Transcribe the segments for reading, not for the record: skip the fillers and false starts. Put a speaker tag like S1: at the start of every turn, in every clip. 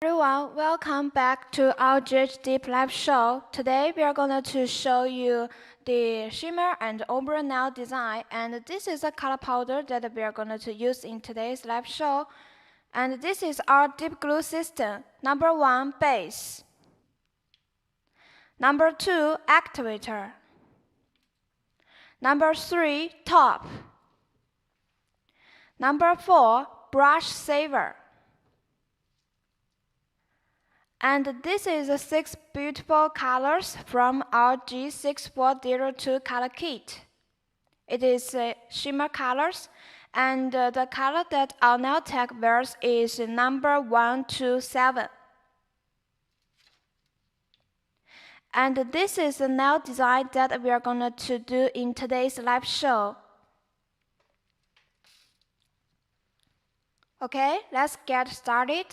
S1: Everyone, welcome back to our GHdip live show. Today we are going to show you the Shimmer and Ombre nail design, and this is a color powder that we are going to use in today's live show. And this is our dip glue system. Number 1, base. Number 2, activator. Number 3, top. Number 4, brush saver. And this is the 6 beautiful colors from our G6402 color kit. It is shimmer colors, and the color that our nail tech wears is number 127. And this is the nail design that we are going to do in today's live show. Okay, let's get started.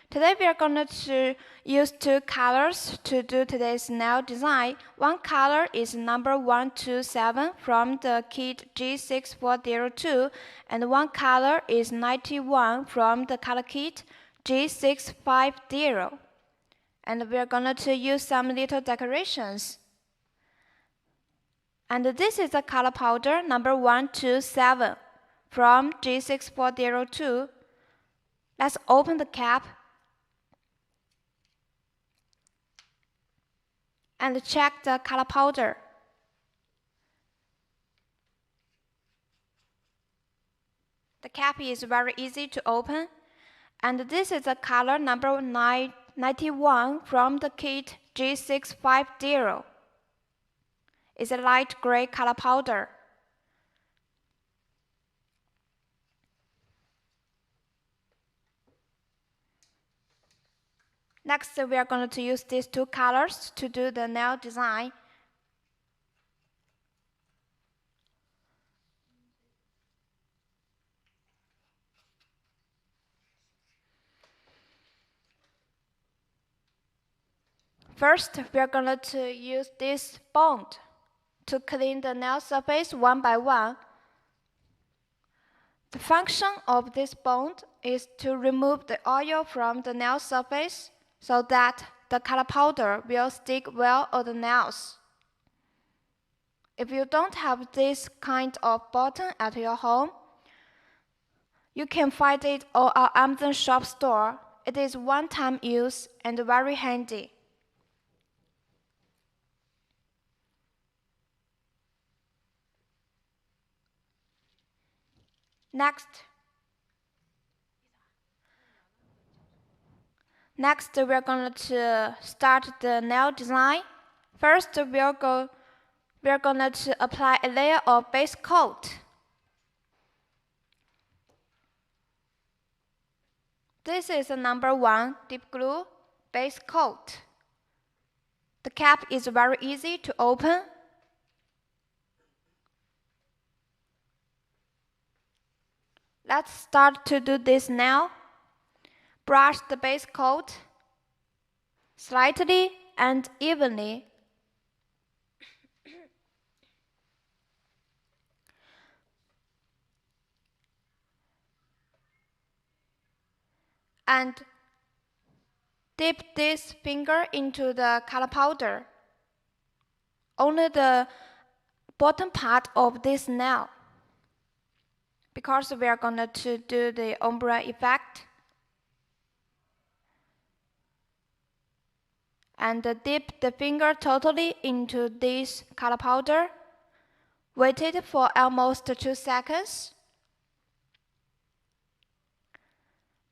S1: Today we are going to use 2 colors to do today's nail design. One color is number 127 from the kit G6402, and one color is 91 from the color kit G650. And we are going to use some little decorations. And this is the color powder number 127 from G6402. Let's open the cap and check the color powder. The cap is very easy to open, and this is the color number 91 from the kit G650. It's a light gray color powder. Next, we are going to use these 2 colors to do the nail design. First, we are going to use this bond to clean the nail surface one by one. The function of this bond is to remove the oil from the nail surface so that the color powder will stick well on the nails. If you don't have this kind of button at your home, you can find it on our Amazon shop store. It is one-time use and very handy. Next, we are going to start the nail design. First, we are going to apply a layer of base coat. This is the number 1 dip glue base coat. The cap is very easy to open. Let's start to do this now. Brush the base coat slightly and evenly. And dip this finger into the color powder. Only the bottom part of this nail, because we are going to do the ombre effect. And dip the finger totally into this color powder. Wait it for almost 2 seconds.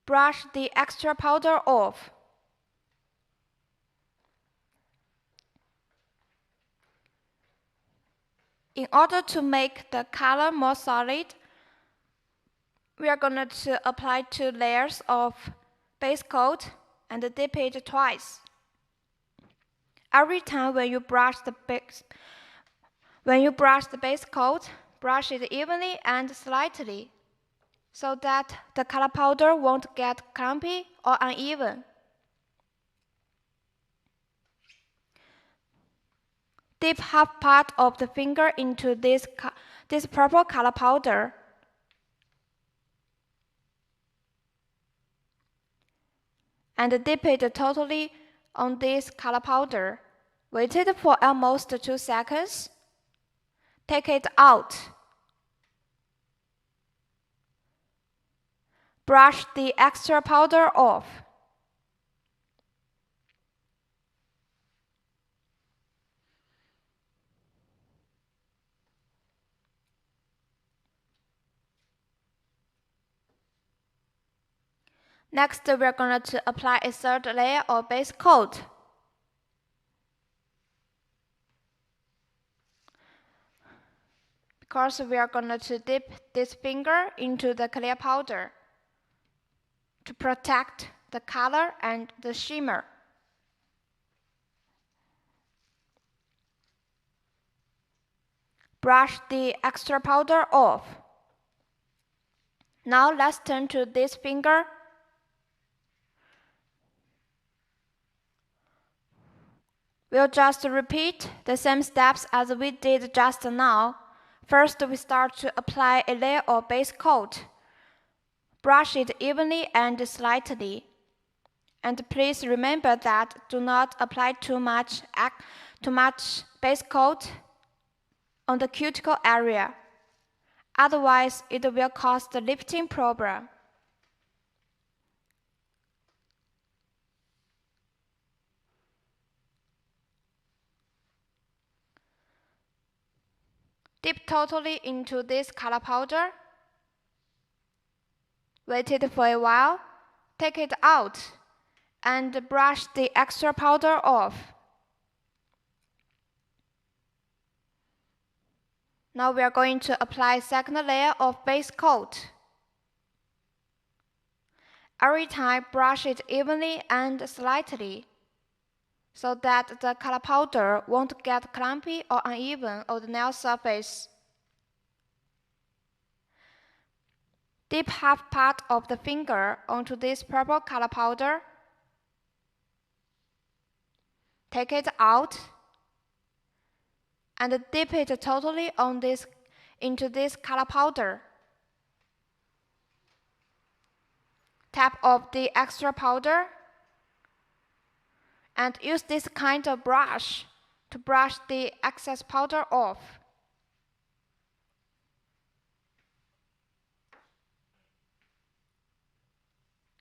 S1: Brush the extra powder off. In order to make the color more solid, we are going to apply 2 layers of base coat and dip it twice. Every time when you brush the base coat, brush it evenly and slightly, so that the color powder won't get clumpy or uneven. Dip half part of the finger into this purple color powder. and dip it totally on this color powder. Wait it for almost 2 seconds. Take it out. Brush the extra powder off. Next, we're going to apply a third layer of base coat. Because we are going to dip this finger into the clear powder to protect the color and the shimmer. Brush the extra powder off. Now let's turn to this finger. We'll just repeat the same steps as we did just now. First, we start to apply a layer of base coat. Brush it evenly and slightly. And please remember that do not apply too much base coat on the cuticle area. Otherwise, it will cause the lifting problem. Dip totally into this color powder. Wait it for a while. Take it out and brush the extra powder off. Now we are going to apply second layer of base coat. Every time brush it evenly and slightly, so that the color powder won't get clumpy or uneven on the nail surface. Dip half part of the finger onto this purple color powder. Take it out and dip it totally into this color powder. Tap off the extra powder and use this kind of brush to brush the excess powder off.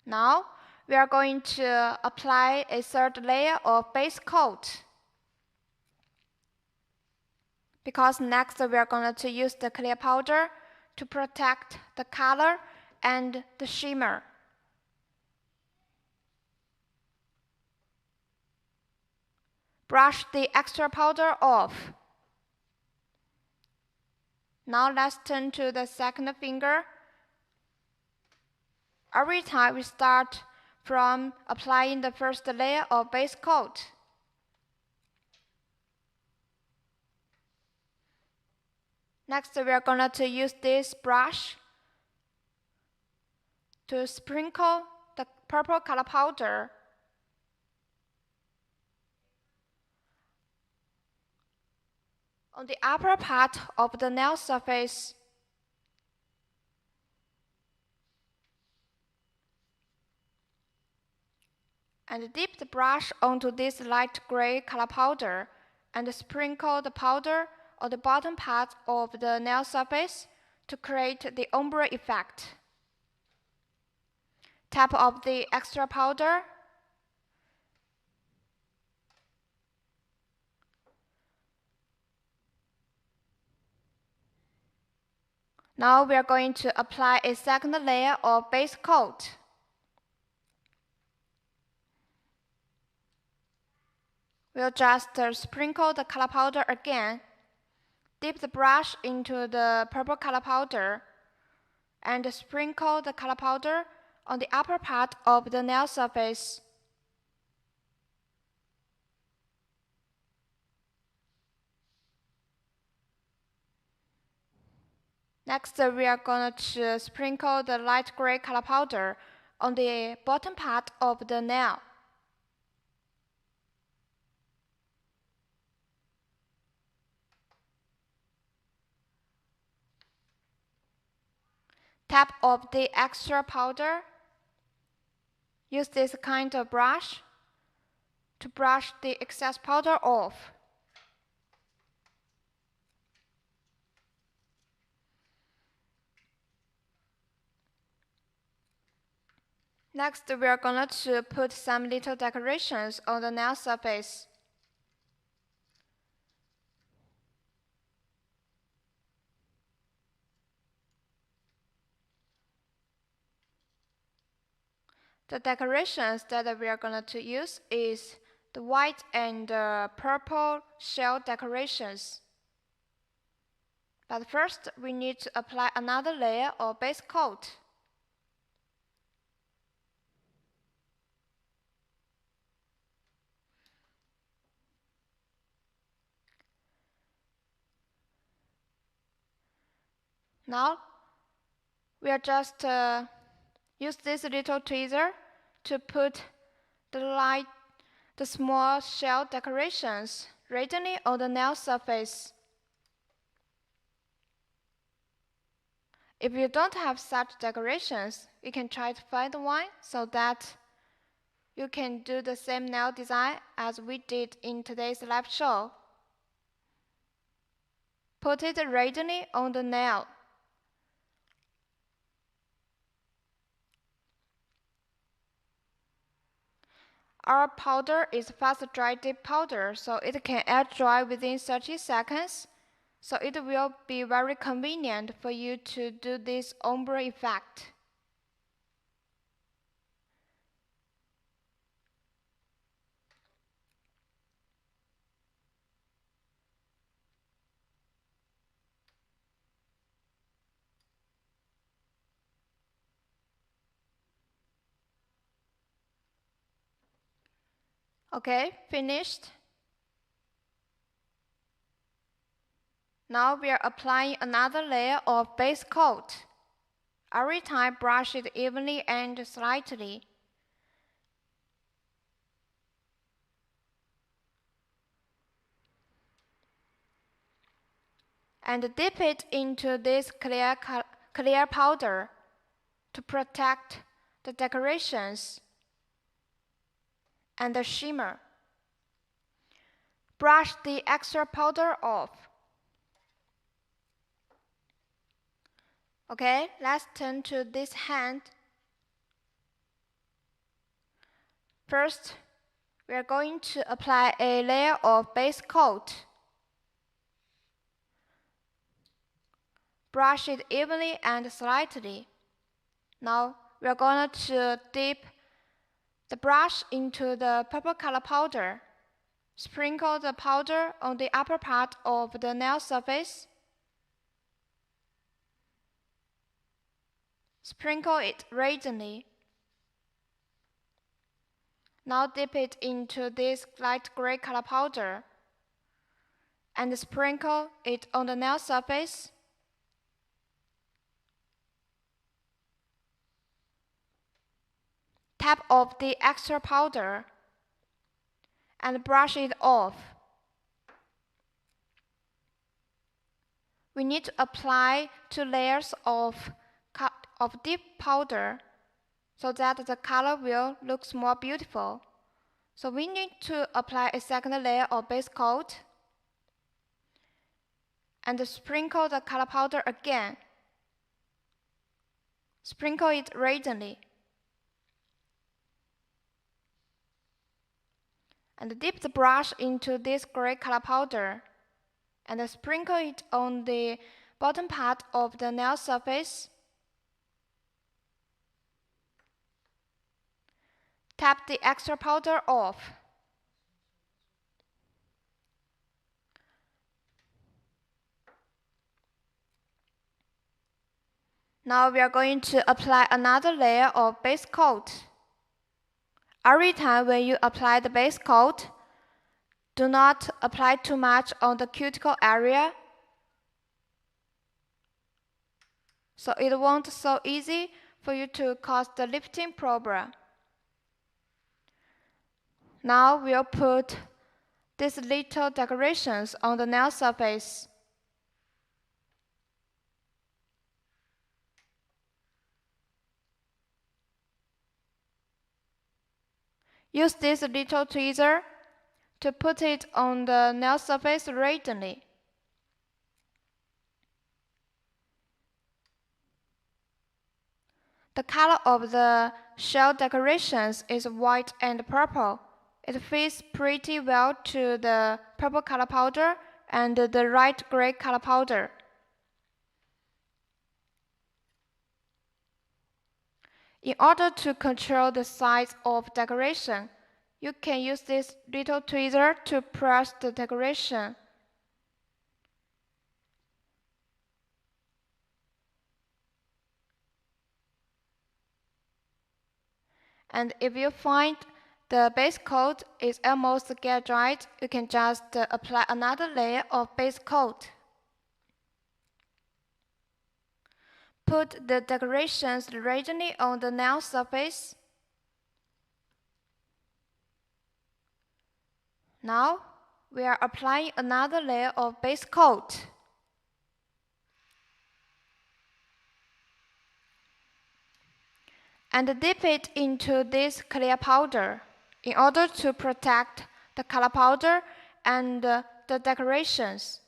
S1: Now, we are going to apply a third layer of base coat. Because next we are going to use the clear powder to protect the color and the shimmer. Brush the extra powder off. Now let's turn to the second finger. Every time we start from applying the first layer of base coat. Next, we are going to use this brush to sprinkle the purple color powder on the upper part of the nail surface. And dip the brush onto this light gray color powder and sprinkle the powder on the bottom part of the nail surface to create the ombre effect. Tap off the extra powder. Now we are going to apply a second layer of base coat. We'll just sprinkle the color powder again. Dip the brush into the purple color powder and sprinkle the color powder on the upper part of the nail surface. Next, we are going to sprinkle the light gray color powder on the bottom part of the nail. Tap off the extra powder. use this kind of brush to brush the excess powder off. Next, we are going to put some little decorations on the nail surface. The decorations that we are going to use is the white and purple shell decorations. But first, we need to apply another layer of base coat. Now, we are just use this little tweezer to put the small shell decorations randomly on the nail surface. If you don't have such decorations, you can try to find one so that you can do the same nail design as we did in today's live show. Put it randomly on the nail. Our powder is fast dry dip powder, so it can air dry within 30 seconds, so it will be very convenient for you to do this ombre effect. Okay, finished. Now we are applying another layer of base coat. Every time brush it evenly and slightly. And dip it into this clear powder to protect the decorations and the shimmer. Brush the extra powder off. Okay, let's turn to this hand. First, we are going to apply a layer of base coat. Brush it evenly and slightly. Now, we are going to dip the brush into the purple color powder. Sprinkle the powder on the upper part of the nail surface. Sprinkle it randomly. Now dip it into this light gray color powder and sprinkle it on the nail surface. Tap off the extra powder and brush it off. We need to apply 2 layers of dip powder so that the color will look more beautiful. So we need to apply a second layer of base coat and sprinkle the color powder again. Sprinkle it randomly. And dip the brush into this gray color powder and sprinkle it on the bottom part of the nail surface. Tap the extra powder off. Now we are going to apply another layer of base coat. Every time when you apply the base coat, do not apply too much on the cuticle area, so it won't so easy for you to cause the lifting problem. Now we'll put these little decorations on the nail surface. Use this little tweezer to put it on the nail surface randomly. The color of the shell decorations is white and purple. It fits pretty well to the purple color powder and the light gray color powder. In order to control the size of decoration, you can use this little tweezer to press the decoration. And if you find the base coat is almost get dried, you can just apply another layer of base coat. Put the decorations randomly on the nail surface. Now, we are applying another layer of base coat. And dip it into this clear powder in order to protect the color powder and the decorations.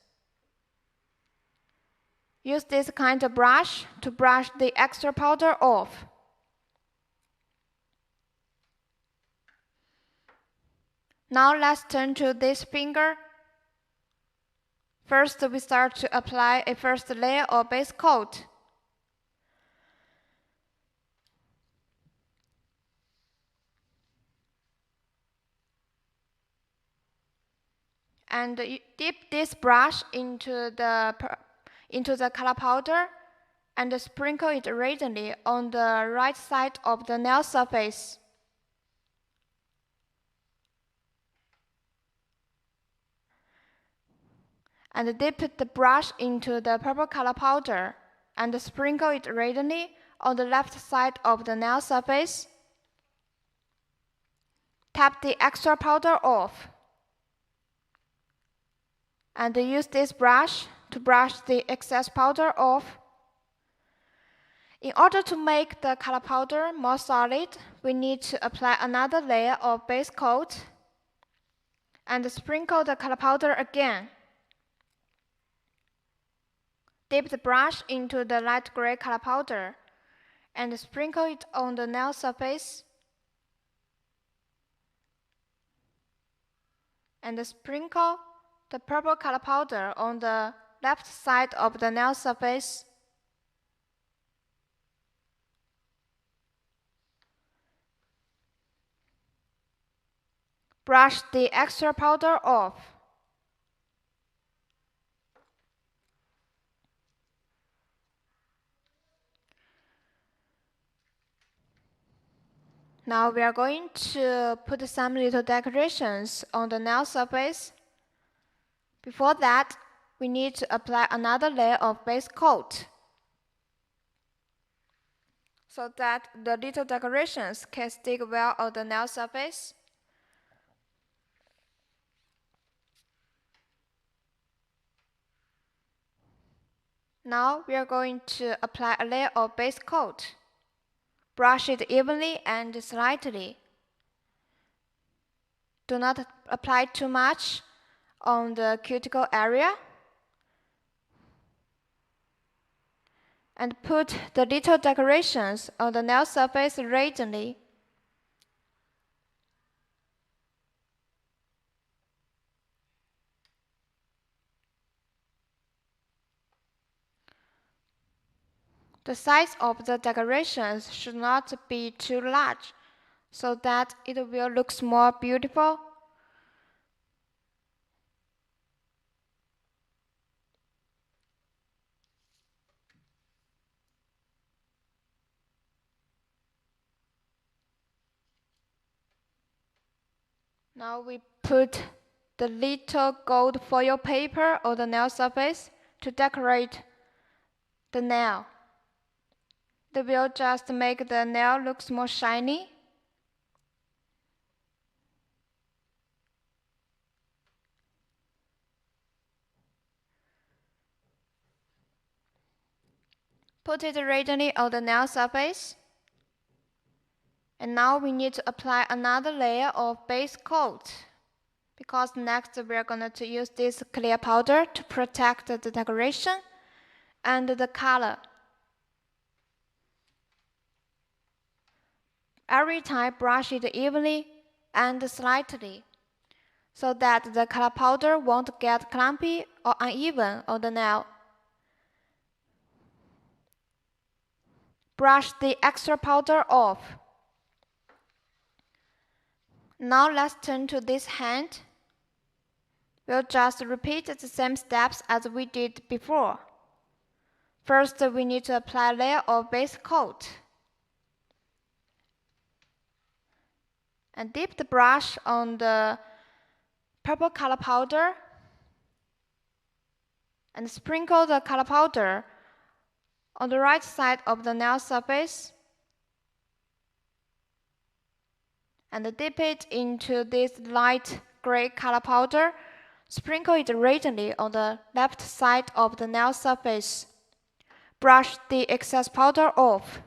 S1: Use this kind of brush to brush the extra powder off. Now let's turn to this finger. First, we start to apply a first layer of base coat. And you dip this brush into the color powder and sprinkle it randomly on the right side of the nail surface. And dip the brush into the purple color powder and sprinkle it randomly on the left side of the nail surface. Tap the extra powder off. And use this brush to brush the excess powder off. In order to make the color powder more solid, we need to apply another layer of base coat and sprinkle the color powder again. Dip the brush into the light gray color powder and sprinkle it on the nail surface. And sprinkle the purple color powder on the left side of the nail surface. Brush the extra powder off. Now we are going to put some little decorations on the nail surface. Before that, we need to apply another layer of base coat so that the little decorations can stick well on the nail surface. Now we are going to apply a layer of base coat. Brush it evenly and slightly. Do not apply too much on the cuticle area. And put the little decorations on the nail surface randomly. The size of the decorations should not be too large, so that it will look more beautiful. Now we put the little gold foil paper on the nail surface to decorate the nail. It will just make the nail look more shiny. Put it randomly on the nail surface. And now we need to apply another layer of base coat, because next we are going to use this clear powder to protect the decoration and the color. Every time brush it evenly and slightly, so that the color powder won't get clumpy or uneven on the nail. Brush the extra powder off. Now let's turn to this hand. We'll just repeat the same steps as we did before. First, we need to apply a layer of base coat. And dip the brush on the purple color powder and sprinkle the color powder on the right side of the nail surface, and dip it into this light gray color powder. Sprinkle it radially on the left side of the nail surface. Brush the excess powder off.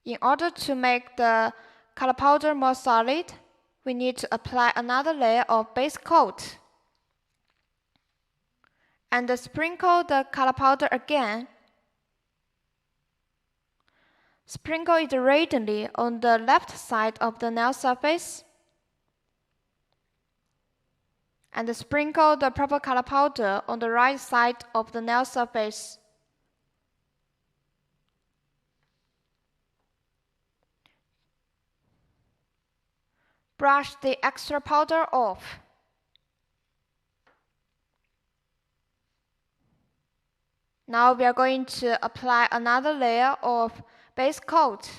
S1: In order to make the color powder more solid, we need to apply another layer of base coat. And sprinkle the color powder again. Sprinkle it radially on the left side of the nail surface. And sprinkle the purple color powder on the right side of the nail surface. Brush the extra powder off. Now we are going to apply another layer of base coat.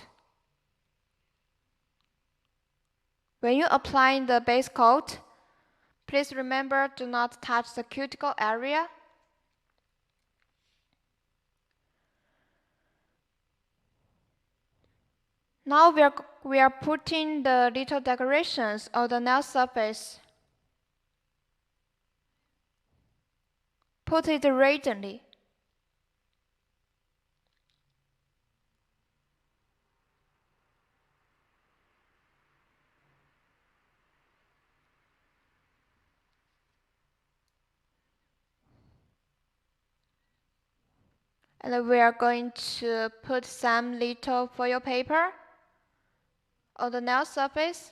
S1: When you apply the base coat, please remember to not touch the cuticle area. Now we are putting the little decorations on the nail surface. Put it radially. And we are going to put some little foil paper on the nail surface.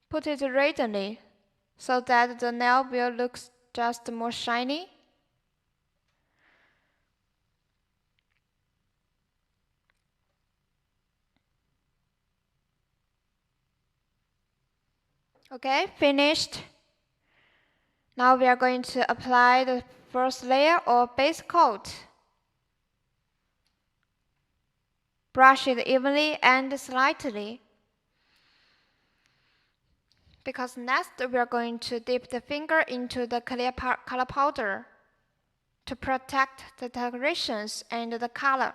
S1: Put it radially so that the nail will look just more shiny. Okay, finished. Now we are going to apply the first layer of base coat. Brush it evenly and slightly, because next we are going to dip the finger into the clear color powder to protect the decorations and the color.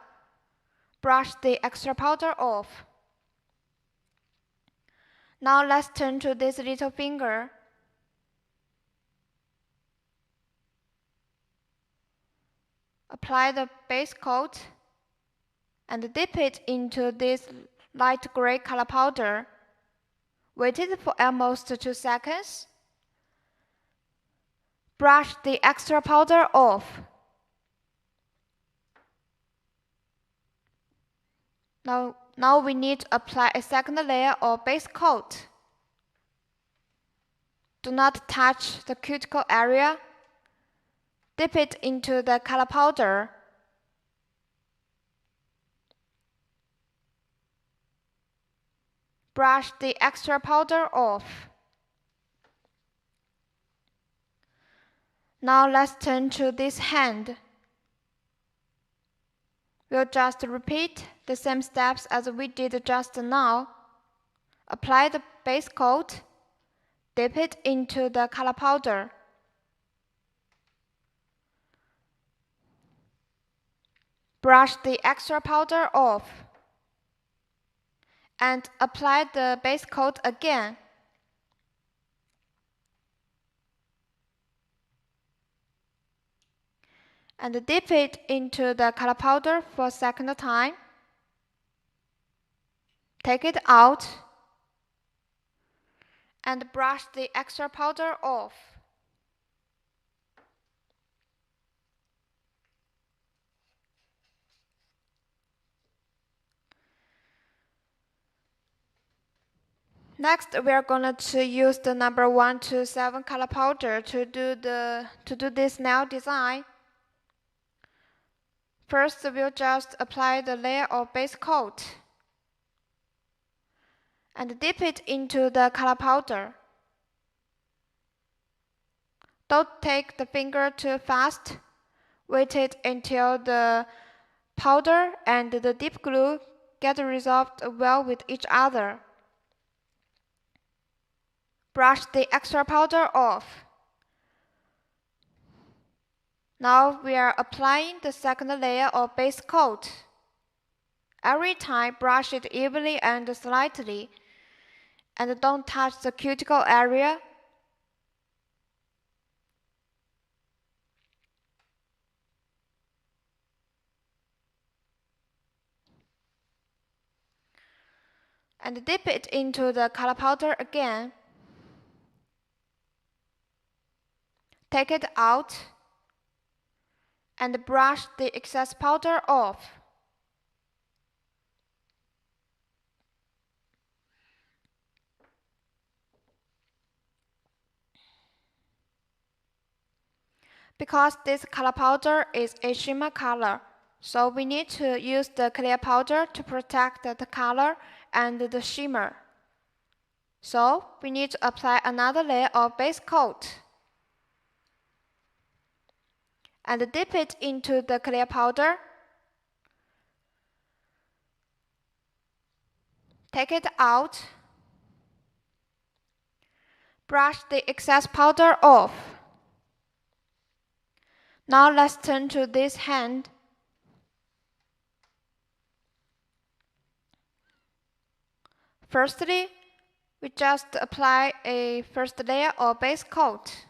S1: Brush the extra powder off. Now let's turn to this little finger. Apply the base coat and dip it into this light gray color powder. Wait it for almost 2 seconds. Brush the extra powder off. Now we need to apply a second layer of base coat. Do not touch the cuticle area. Dip it into the color powder. Brush the extra powder off. Now let's turn to this hand. We'll just repeat the same steps as we did just now. Apply the base coat. Dip it into the color powder. Brush the extra powder off. And apply the base coat again. and dip it into the color powder for a second time. Take it out and brush the extra powder off. Next, we are going to use the number 1 to 7 color powder to do this nail design. First, we'll just apply the layer of base coat and dip it into the color powder. Don't take the finger too fast. Wait it until the powder and the dip glue get resolved well with each other. Brush the extra powder off. Now we are applying the second layer of base coat. Every time, brush it evenly and slightly, and don't touch the cuticle area. And dip it into the color powder again. Take it out and brush the excess powder off. Because this color powder is a shimmer color, so we need to use the clear powder to protect the color and the shimmer. So we need to apply another layer of base coat and dip it into the clear powder. Take it out. Brush the excess powder off. Now let's turn to this hand. Firstly, we just apply a first layer of base coat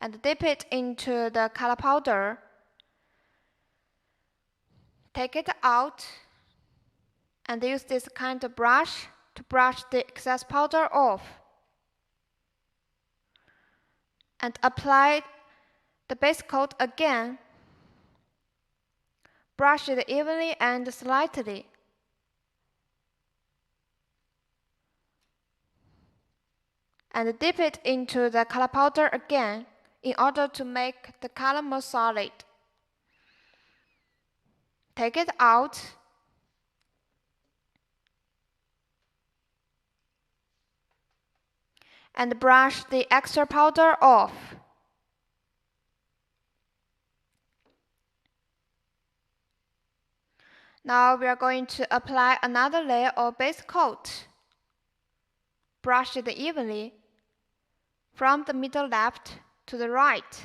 S1: and dip it into the color powder. Take it out and use this kind of brush to brush the excess powder off. And apply the base coat again. Brush it evenly and slightly. And dip it into the color powder again in order to make the color more solid. Take it out and brush the extra powder off. Now we are going to apply another layer of base coat. Brush it evenly from the middle left to the right,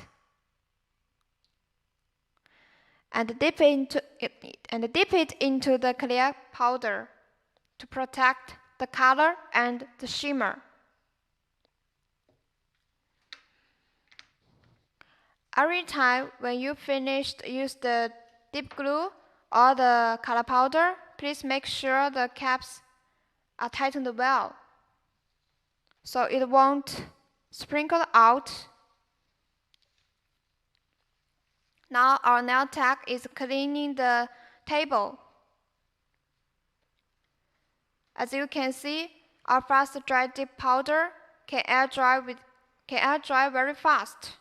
S1: and dip it into the clear powder to protect the color and the shimmer. Every time when you finished, use the dip glue or the color powder, please make sure the caps are tightened well, so it won't sprinkle out. Now our nail tech is cleaning the table. As you can see, our fast dry dip powder can air dry very fast.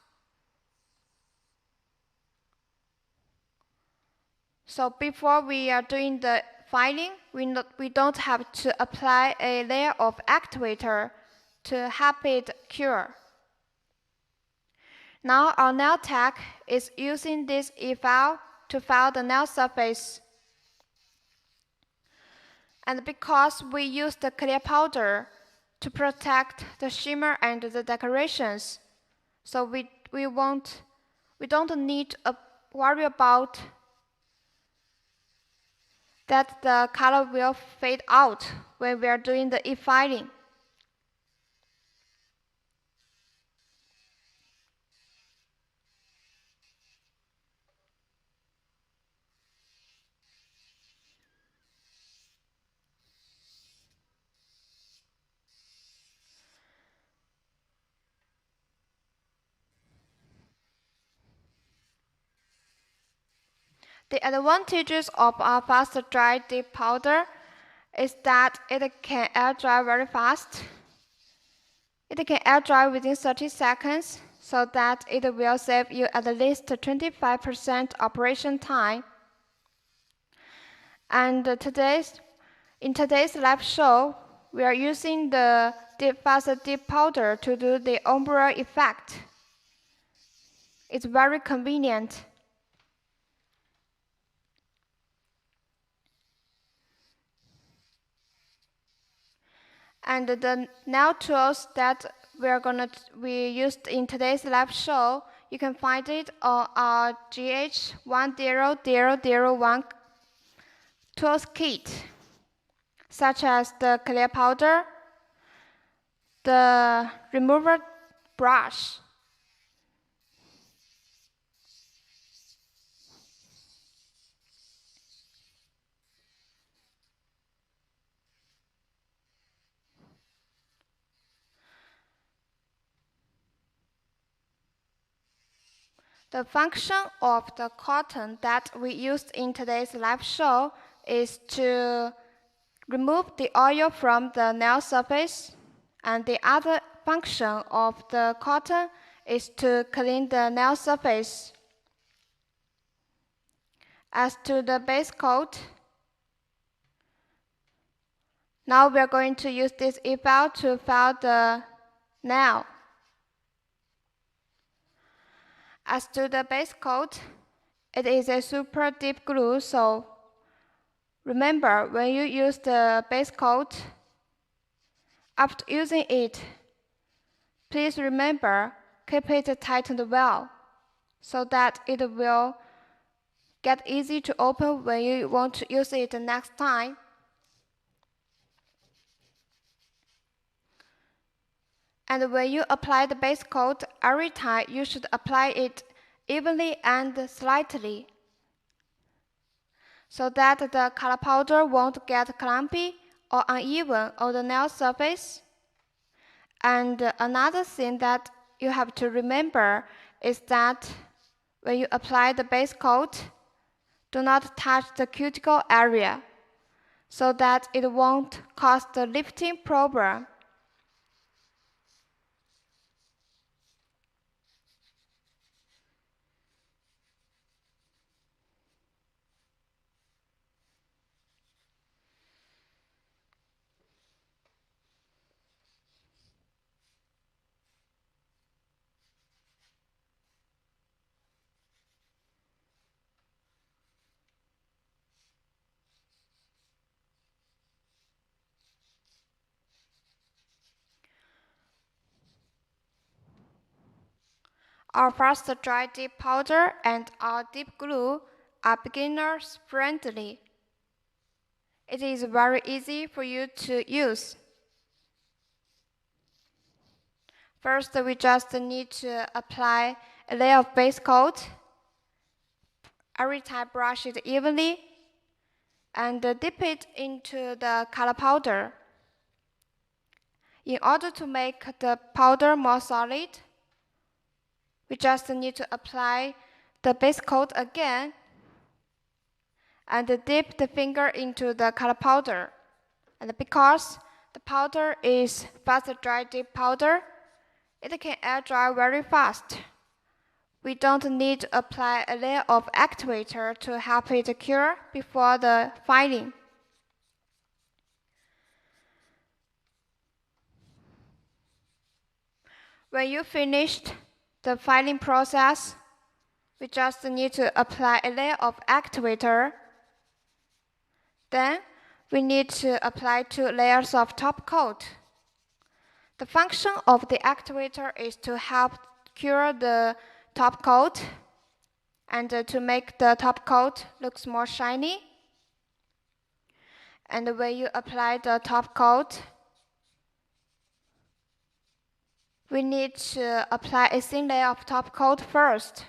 S1: So before we are doing the filing, we don't have to apply a layer of activator to help it cure. Now our nail tech is using this e-file to file the nail surface. And because we use the clear powder to protect the shimmer and the decorations, so we don't need to worry about that the color will fade out when we are doing the e-filing. The advantages of a fast dry dip powder is that it can air dry very fast. It can air dry within 30 seconds, so that it will save you at least 25% operation time. And in today's live show, we are using the fast dip powder to do the ombre effect. It's very convenient. And the nail tools that we used in today's live show, you can find it on our GH10001 tools kit, such as the clear powder, the remover brush, the function of the cotton that we used in today's live show is to remove the oil from the nail surface, and the other function of the cotton is to clean the nail surface. As to the base coat, now we are going to use this e-file to file the nail. As to the base coat, it is a super deep glue, so remember, when you use the base coat, after using it, please remember, keep it tightened well, so that it will get easy to open when you want to use it next time. And when you apply the base coat, every time you should apply it evenly and slightly, so that the color powder won't get clumpy or uneven on the nail surface. And another thing that you have to remember is that when you apply the base coat, do not touch the cuticle area, so that it won't cause the lifting problem. Our fast dry dip powder and our dip glue are beginners friendly. It is very easy for you to use. First, we just need to apply a layer of base coat. Every time brush it evenly and dip it into the color powder. In order to make the powder more solid, we just need to apply the base coat again and dip the finger into the color powder. And because the powder is fast dry dip powder, it can air dry very fast. We don't need to apply a layer of activator to help it cure before the filing. When you finished the filing process, we just need to apply a layer of activator. Then we need to apply 2 layers of top coat. The function of the activator is to help cure the top coat and to make the top coat looks more shiny. And when you apply the top coat, we need to apply a thin layer of top coat first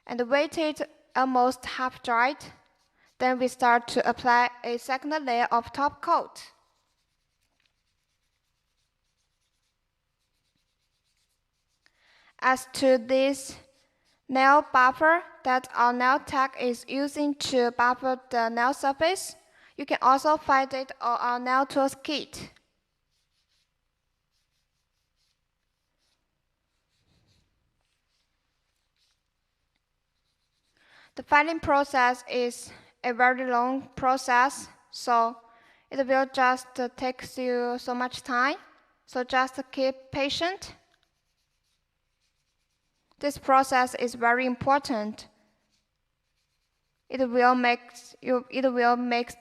S1: and wait it almost half dried. Then we start to apply a second layer of top coat. As to this nail buffer that our nail tech is using to buffer the nail surface. You can also find it on our nail tools kit. The filing process is a very long process, so it will just take you so much time. So just keep patient. This process is very important. It will make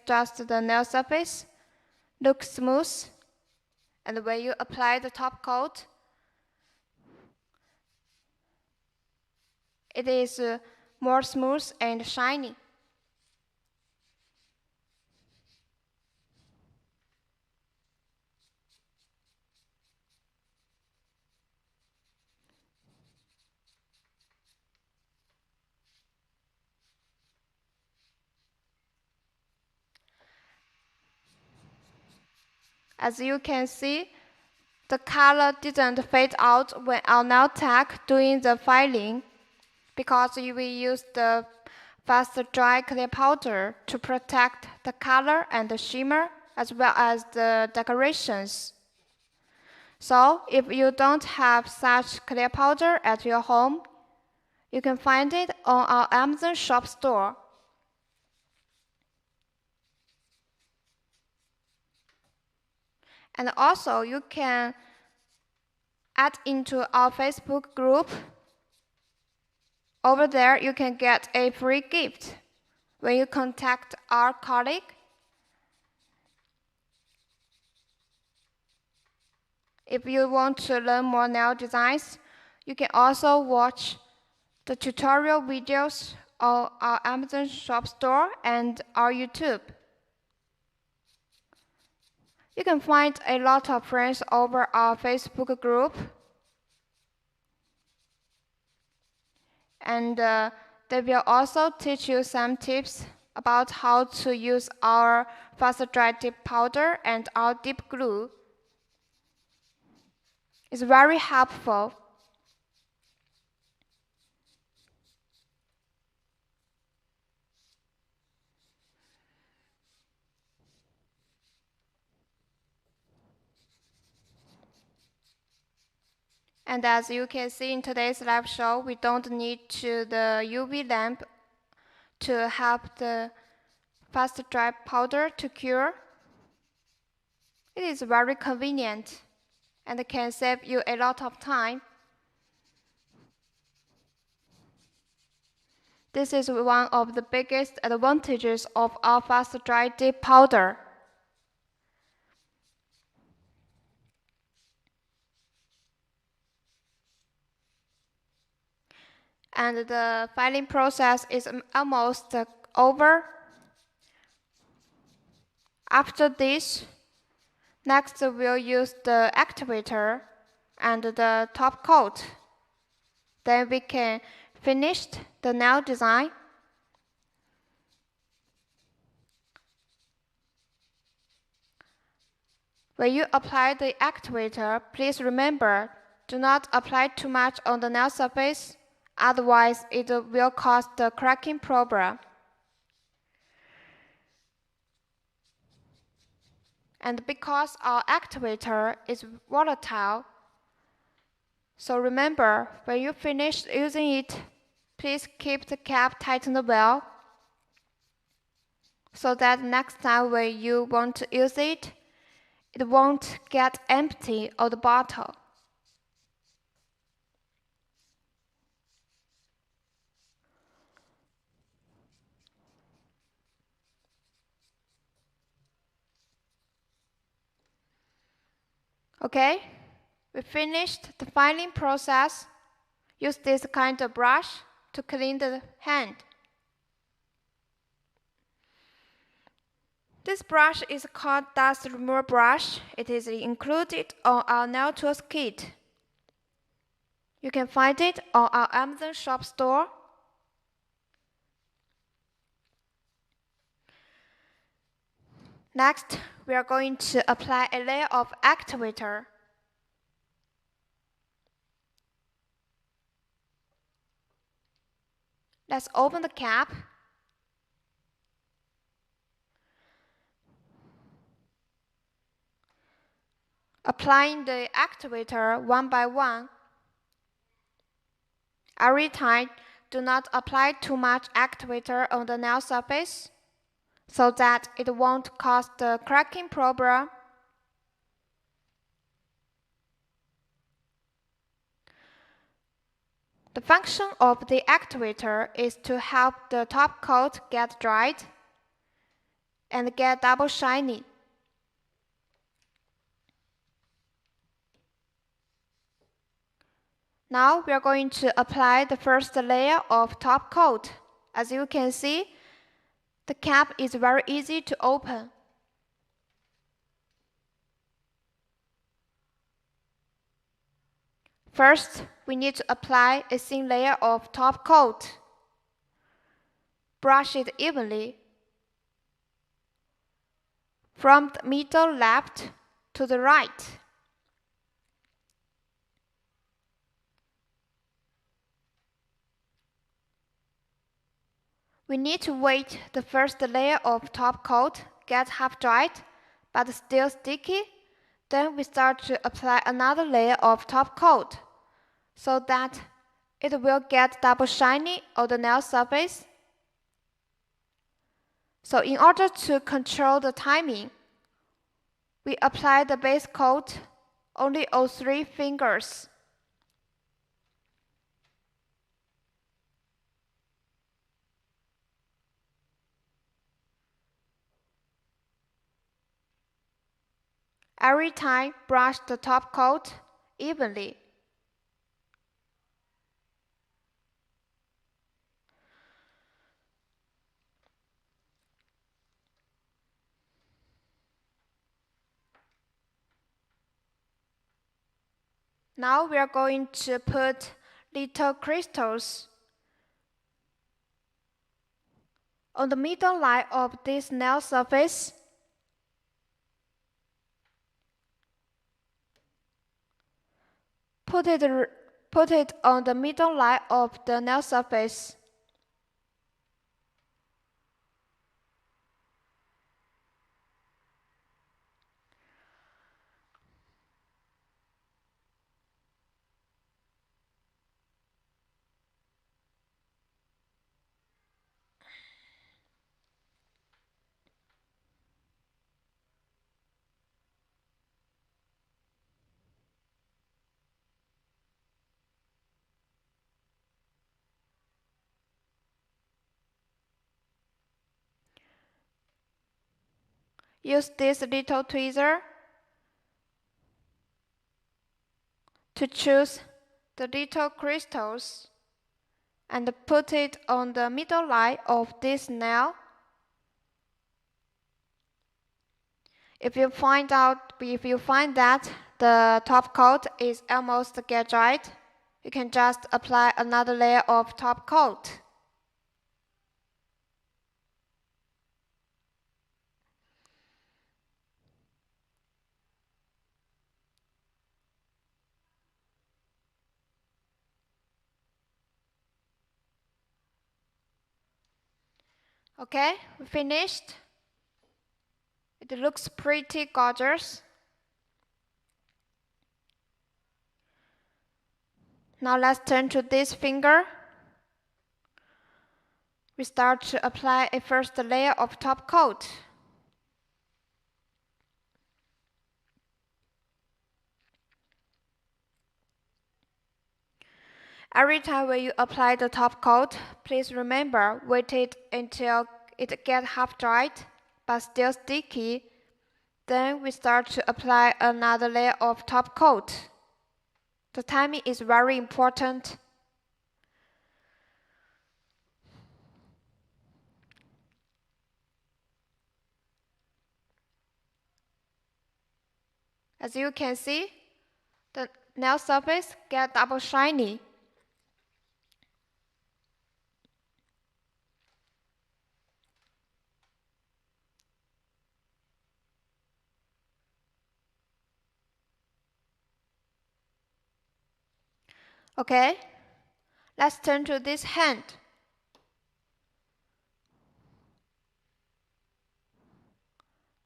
S1: just the nail surface look smooth, and when you apply the top coat, it is more smooth and shiny. As you can see, the color didn't fade out when our nail tech doing the filing because we use the fast dry clear powder to protect the color and the shimmer as well as the decorations. So if you don't have such clear powder at your home, you can find it on our Amazon shop store. And also you can add into our Facebook group. Over there you can get a free gift when you contact our colleague. If you want to learn more nail designs, you can also watch the tutorial videos on our Amazon shop store and our YouTube. You can find a lot of friends over our Facebook group, and they will also teach you some tips about how to use our fast dry dip powder and our dip glue. It's very helpful. And as you can see in today's live show, we don't need the UV lamp to help the fast dry powder to cure. It is very convenient and can save you a lot of time. This is one of the biggest advantages of our fast dry dip powder. And the filing process is almost over. After this, next we'll use the activator and the top coat. Then we can finish the nail design. When you apply the activator, please remember, do not apply too much on the nail surface, otherwise it will cause the cracking problem. And because our activator is volatile, so remember, when you finish using it, please keep the cap tightened well, so that next time when you want to use it, it won't get empty of the bottle. Okay, we finished the filing process. Use this kind of brush to clean the hand. This brush is called dust remover brush. It is included on our nail tools kit. You can find it on our Amazon shop store. Next, we are going to apply a layer of activator. Let's open the cap. Applying the activator one by one. Every time, do not apply too much activator on the nail surface so that it won't cause the cracking problem. The function of the activator is to help the top coat get dried and get double shiny. Now we are going to apply the first layer of top coat. As you can see, the cap is very easy to open. First, we need to apply a thin layer of top coat. Brush it evenly from the middle left to the right. We need to wait the first layer of top coat get half dried but still sticky. Then we start to apply another layer of top coat so that it will get double shiny on the nail surface. So in order to control the timing, we apply the base coat only on 3 fingers. Every time, brush the top coat evenly. Now we are going to put little crystals on the middle line of this nail surface. Put it on the middle line of the nail surface. Use this little tweezer to choose the little crystals and put it on the middle line of this nail. If you find that the top coat is almost get dried, you can just apply another layer of top coat. Okay, we finished. It looks pretty gorgeous. Now let's turn to this finger. We start to apply a first layer of top coat. Every time when you apply the top coat, please remember, wait it until it gets half dried but still sticky. Then we start to apply another layer of top coat. The timing is very important. As you can see, the nail surface gets double shiny. Okay, let's turn to this hand.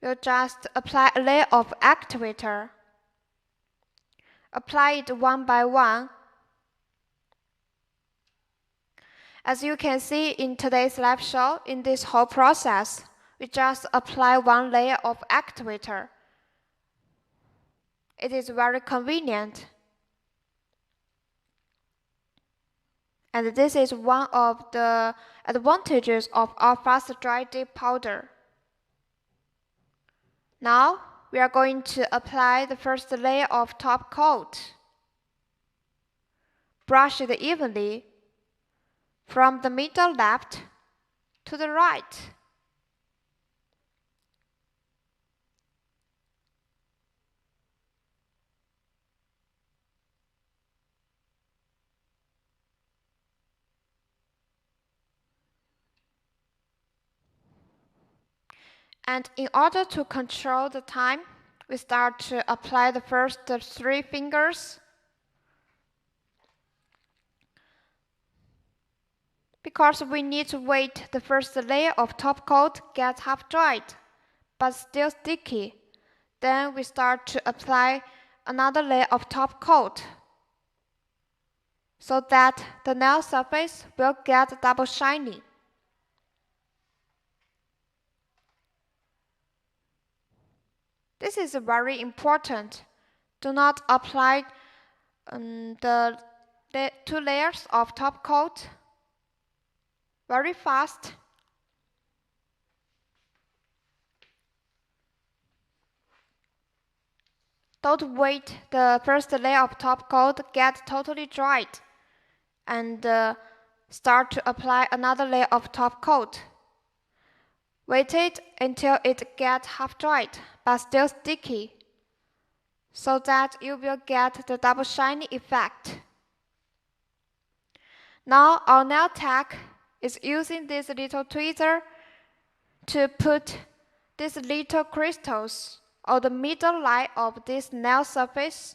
S1: we'll just apply a layer of activator. Apply it one by one. As you can see in today's live show, in this whole process, we just apply one layer of activator. It is very convenient. And this is one of the advantages of our fast dry dip powder. Now, we are going to apply the first layer of top coat. Brush it evenly from the middle left to the right. And in order to control the time, we start to apply the first 3 fingers. Because we need to wait the first layer of top coat gets half dried, but still sticky. Then we start to apply another layer of top coat, so that the nail surface will get double shiny. This is very important. Do not apply the 2 layers of top coat very fast. Don't wait the first layer of top coat get totally dried and start to apply another layer of top coat. Wait it until it gets half dried but still sticky, so that you will get the double shiny effect. Now our nail tech is using this little tweezer to put these little crystals on the middle line of this nail surface.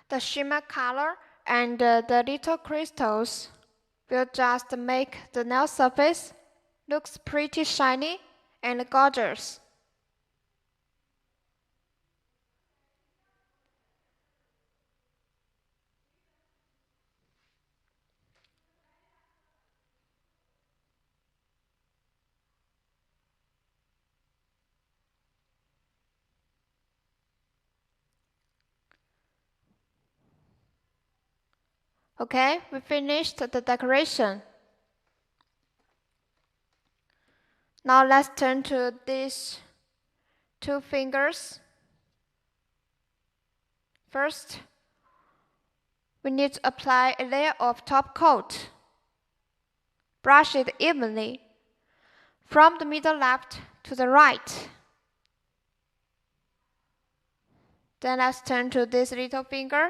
S1: The shimmer color and the little crystals will just make the nail surface looks pretty shiny and gorgeous. Okay, we finished the decoration. Now let's turn to these 2 fingers. First, we need to apply a layer of top coat. Brush it evenly from the middle left to the right. Then let's turn to this little finger.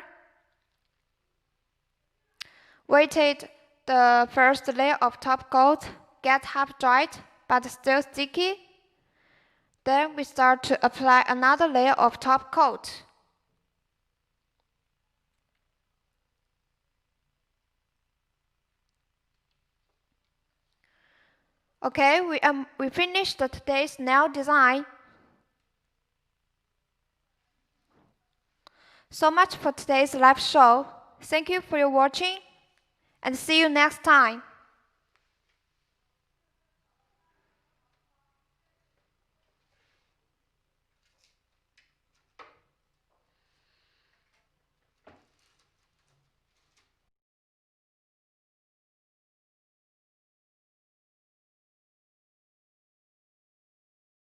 S1: Wait it the first layer of top coat get half dried but still sticky. Then we start to apply another layer of top coat. Okay, we finished today's nail design. So much for today's live show. Thank you for your watching, and see you next time.